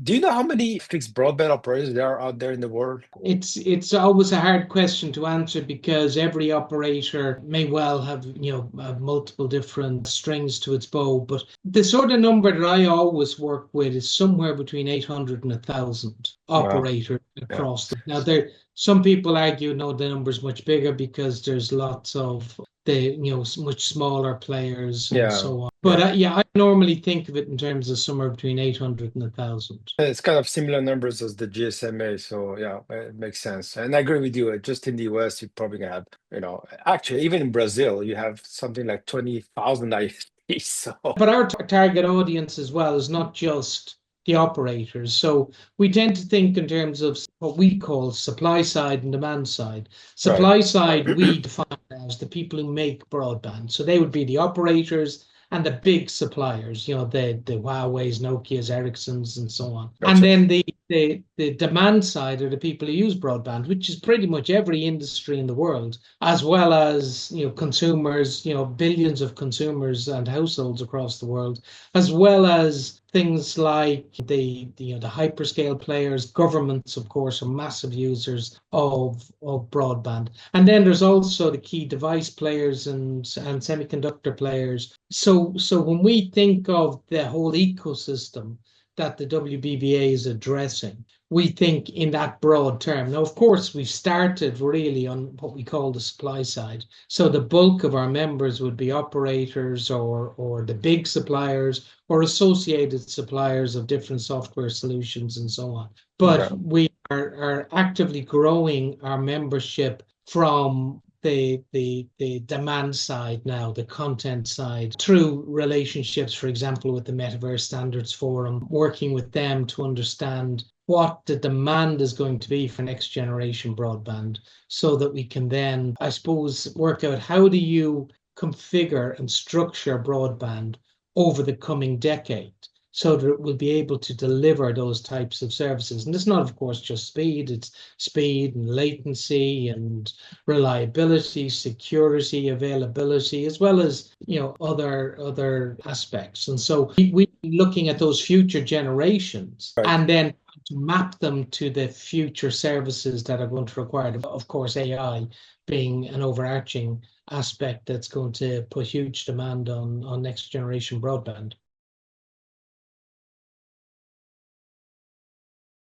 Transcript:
Do you know how many fixed broadband operators there are out there in the world? It's always a hard question to answer because every operator may well have, have multiple different strings to its bow. But the sort of number that I always work with is somewhere between 800 and 1,000 Wow. operators Yeah. across the. Now, there some people argue no, the number's much bigger because there's lots of much smaller players and Yeah. so on. But Yeah. yeah, I normally think of it in terms of somewhere between 800 and 1,000. It's kind of similar numbers as the GSMA, so yeah, it makes sense. And I agree with you. Just in the US, you probably gonna have, actually, even in Brazil, you have something like 20,000 ISPs. So But our target audience as well is not just the operators. So we tend to think in terms of what we call supply side and demand side. right. Supply side, we define as the people who make broadband. So they would be the operators and the big suppliers, the Huawei's, Nokia's, Ericsson's, and so on. And Gotcha. then the demand side are the people who use broadband, which is pretty much every industry in the world, as well as consumers, billions of consumers and households across the world, as well as things like the hyperscale players. Governments, of course, are massive users of broadband. And then there's also the key device players and semiconductor players. So when we think of the whole ecosystem that the WBBA is addressing, we think in that broad term. Now, of course, we started really on what we call the supply side. So the bulk of our members would be operators or the big suppliers or associated suppliers of different software solutions and so on. But Okay. we are actively growing our membership from the demand side now, the content side, through relationships, for example, with the Metaverse Standards Forum, working with them to understand what the demand is going to be for next generation broadband so that we can then, I suppose, work out how do you configure and structure broadband over the coming decade so that it will be able to deliver those types of services. And it's not, of course, just speed, it's speed and latency and reliability, security, availability, as well as other aspects. And so we looking at those future generations Right. and then to map them to the future services that are going to require them. Of course, AI being an overarching aspect that's going to put huge demand on next generation broadband.